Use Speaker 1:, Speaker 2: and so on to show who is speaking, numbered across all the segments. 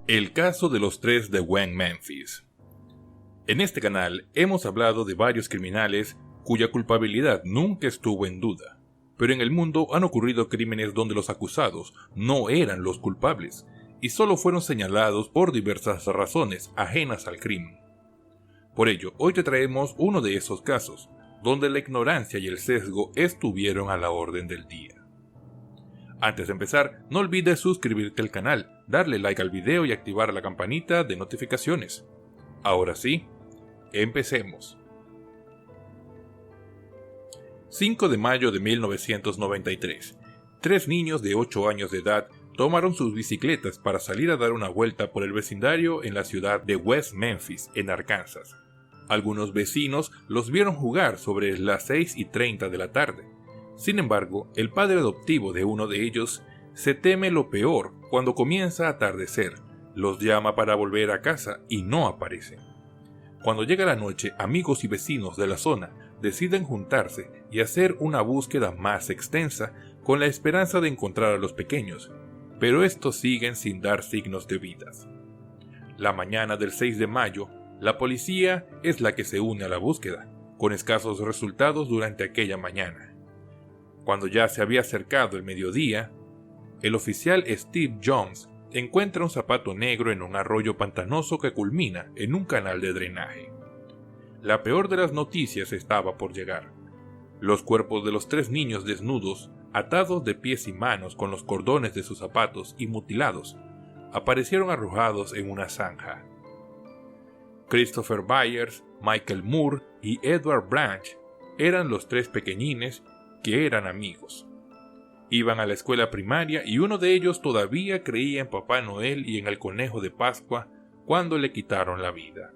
Speaker 1: El caso de los tres de West Memphis. En este canal hemos hablado de varios criminales cuya culpabilidad nunca estuvo en duda, pero en el mundo han ocurrido crímenes donde los acusados no eran los culpables y solo fueron señalados por diversas razones ajenas al crimen. Por ello, hoy te traemos uno de esos casos, donde la ignorancia y el sesgo estuvieron a la orden del día. Antes de empezar, no olvides suscribirte al canal, darle like al video y activar la campanita de notificaciones. Ahora sí, empecemos. 5 de mayo de 1993. 3 niños de 8 años de edad tomaron sus bicicletas para salir a dar una vuelta por el vecindario en la ciudad de West Memphis, en Arkansas. Algunos vecinos los vieron jugar sobre las 6:30 de la tarde. Sin embargo, el padre adoptivo de uno de ellos se teme lo peor cuando comienza a atardecer, los llama para volver a casa y no aparecen. Cuando llega la noche, amigos y vecinos de la zona deciden juntarse y hacer una búsqueda más extensa con la esperanza de encontrar a los pequeños, pero estos siguen sin dar signos de vidas. La mañana del 6 de mayo, la policía es la que se une a la búsqueda, con escasos resultados durante aquella mañana. Cuando ya se había acercado el mediodía, el oficial Steve Jones encuentra un zapato negro en un arroyo pantanoso que culmina en un canal de drenaje. La peor de las noticias estaba por llegar. Los cuerpos de los 3 niños desnudos, atados de pies y manos con los cordones de sus zapatos y mutilados, aparecieron arrojados en una zanja. Christopher Byers, Michael Moore y Edward Branch eran los 3 pequeñines que eran amigos. Iban a la escuela primaria y uno de ellos todavía creía en Papá Noel y en el conejo de Pascua cuando le quitaron la vida.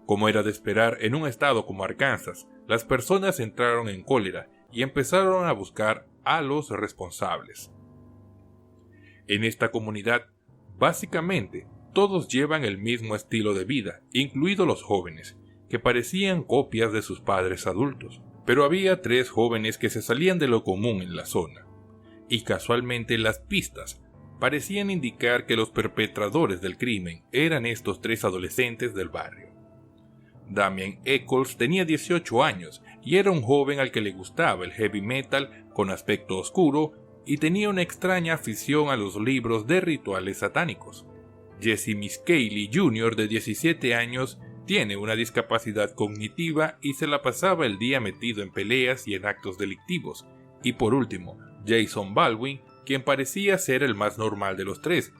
Speaker 1: Como era de esperar en un estado como Arkansas, las personas entraron en cólera y empezaron a buscar a los responsables. En esta comunidad, básicamente, todos llevan el mismo estilo de vida, incluidos los jóvenes, que parecían copias de sus padres adultos. Pero había 3 jóvenes que se salían de lo común en la zona, y casualmente las pistas parecían indicar que los perpetradores del crimen eran estos 3 adolescentes del barrio. Damian Eccles tenía 18 años y era un joven al que le gustaba el heavy metal con aspecto oscuro y tenía una extraña afición a los libros de rituales satánicos. Jesse Miscaley Jr., de 17 años, tiene una discapacidad cognitiva y se la pasaba el día metido en peleas y en actos delictivos. Y por último, Jason Baldwin, quien parecía ser el más normal de los 3.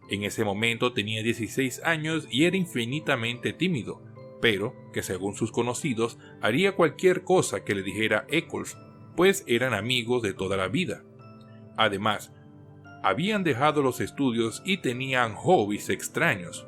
Speaker 1: En ese momento tenía 16 años y era infinitamente tímido, pero que según sus conocidos haría cualquier cosa que le dijera Eccles, pues eran amigos de toda la vida. Además, habían dejado los estudios y tenían hobbies extraños.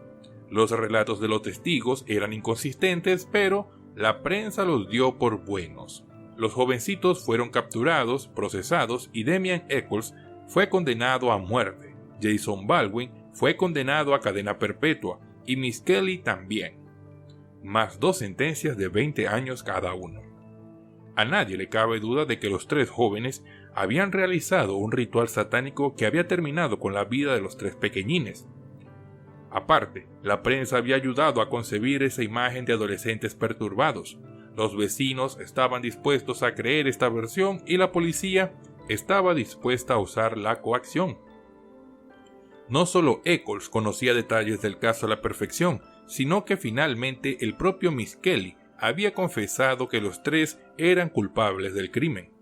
Speaker 1: Los relatos de los testigos eran inconsistentes, pero la prensa los dio por buenos. Los jovencitos fueron capturados, procesados y Damian Eccles fue condenado a muerte. Jason Baldwin fue condenado a cadena perpetua y Miscaley también, más 2 sentencias de 20 años cada uno. A nadie le cabe duda de que los 3 jóvenes habían realizado un ritual satánico que había terminado con la vida de los 3 pequeñines. Aparte, la prensa había ayudado a concebir esa imagen de adolescentes perturbados. Los vecinos estaban dispuestos a creer esta versión y la policía estaba dispuesta a usar la coacción. No solo Eccles conocía detalles del caso a la perfección, sino que finalmente el propio Miscaley había confesado que los 3 eran culpables del crimen.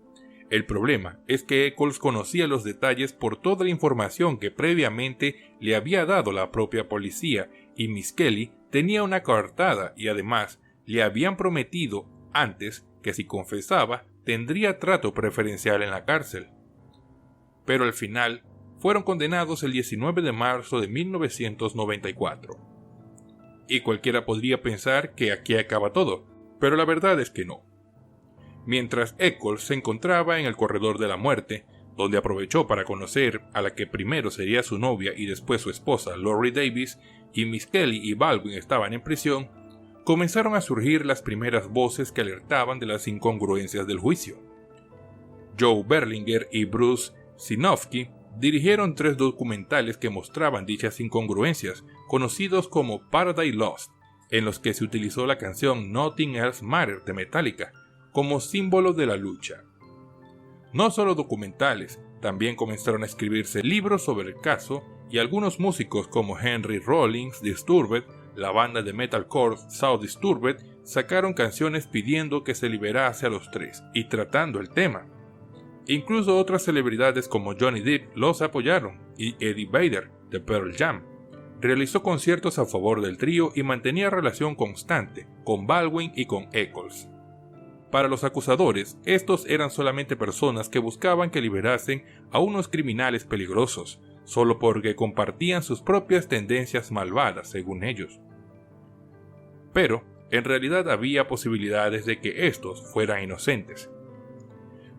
Speaker 1: El problema es que Eccles conocía los detalles por toda la información que previamente le había dado la propia policía y Miscaley tenía una coartada y además le habían prometido antes que si confesaba tendría trato preferencial en la cárcel. Pero al final fueron condenados el 19 de marzo de 1994. Y cualquiera podría pensar que aquí acaba todo, pero la verdad es que no. Mientras Eccles se encontraba en el corredor de la muerte, donde aprovechó para conocer a la que primero sería su novia y después su esposa, Lori Davis, y Miscaley y Baldwin estaban en prisión, comenzaron a surgir las primeras voces que alertaban de las incongruencias del juicio. Joe Berlinger y Bruce Sinofsky dirigieron 3 documentales que mostraban dichas incongruencias, conocidos como Paradise Lost, en los que se utilizó la canción Nothing Else Matters de Metallica como símbolo de la lucha. No solo documentales, también comenzaron a escribirse libros sobre el caso, y algunos músicos como Henry Rollins, Disturbed, la banda de metalcore South Disturbed, sacaron canciones pidiendo que se liberase a los 3 y tratando el tema. Incluso otras celebridades como Johnny Depp los apoyaron, y Eddie Vedder, de Pearl Jam, realizó conciertos a favor del trío y mantenía relación constante con Baldwin y con Eccles. Para los acusadores, estos eran solamente personas que buscaban que liberasen a unos criminales peligrosos, solo porque compartían sus propias tendencias malvadas, según ellos. Pero, en realidad había posibilidades de que estos fueran inocentes.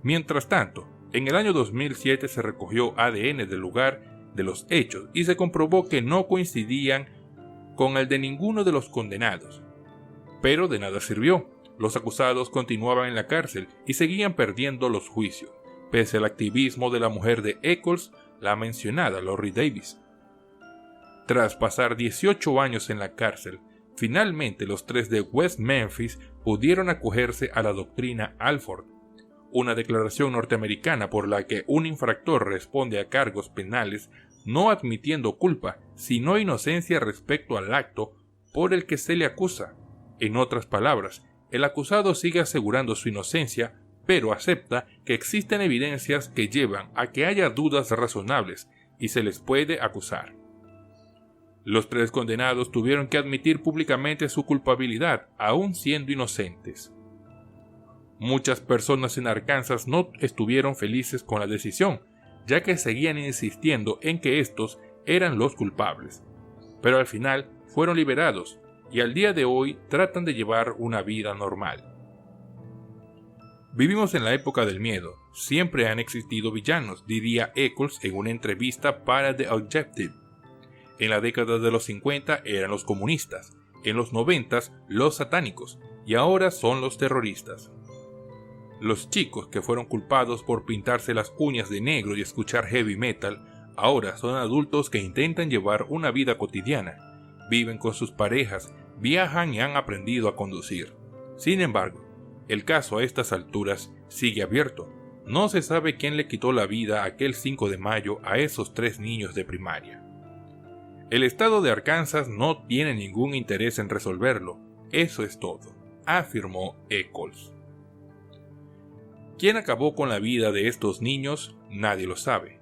Speaker 1: Mientras tanto, en el año 2007 se recogió ADN del lugar de los hechos y se comprobó que no coincidían con el de ninguno de los condenados. Pero de nada sirvió. Los acusados continuaban en la cárcel y seguían perdiendo los juicios, pese al activismo de la mujer de Eccles, la mencionada Lori Davis. Tras pasar 18 años en la cárcel, finalmente los 3 de West Memphis pudieron acogerse a la doctrina Alford, una declaración norteamericana por la que un infractor responde a cargos penales no admitiendo culpa, sino inocencia respecto al acto por el que se le acusa. En otras palabras, el acusado sigue asegurando su inocencia, pero acepta que existen evidencias que llevan a que haya dudas razonables y se les puede acusar. Los 3 condenados tuvieron que admitir públicamente su culpabilidad, aún siendo inocentes. Muchas personas en Arkansas no estuvieron felices con la decisión, ya que seguían insistiendo en que estos eran los culpables, pero al final fueron liberados y al día de hoy tratan de llevar una vida normal. Vivimos en la época del miedo, siempre han existido villanos, diría Eccles en una entrevista para The Objective. En la década de los 50 eran los comunistas, en los 90 los satánicos y ahora son los terroristas. Los chicos que fueron culpados por pintarse las uñas de negro y escuchar heavy metal, ahora son adultos que intentan llevar una vida cotidiana, viven con sus parejas, viajan y han aprendido a conducir. Sin embargo, el caso a estas alturas sigue abierto. No se sabe quién le quitó la vida aquel 5 de mayo a esos 3 niños de primaria. El estado de Arkansas no tiene ningún interés en resolverlo, eso es todo, afirmó Eccles. ¿Quién acabó con la vida de estos niños? Nadie lo sabe,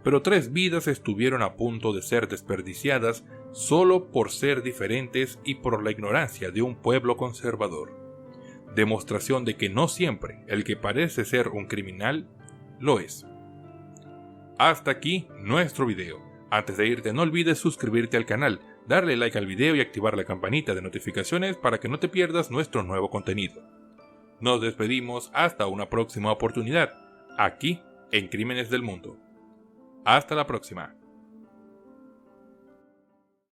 Speaker 1: pero 3 vidas estuvieron a punto de ser desperdiciadas solo por ser diferentes y por la ignorancia de un pueblo conservador. Demostración de que no siempre el que parece ser un criminal lo es. Hasta aquí nuestro video. Antes de irte no olvides suscribirte al canal, darle like al video y activar la campanita de notificaciones para que no te pierdas nuestro nuevo contenido. Nos despedimos hasta una próxima oportunidad, aquí en Crímenes del Mundo. Hasta la próxima.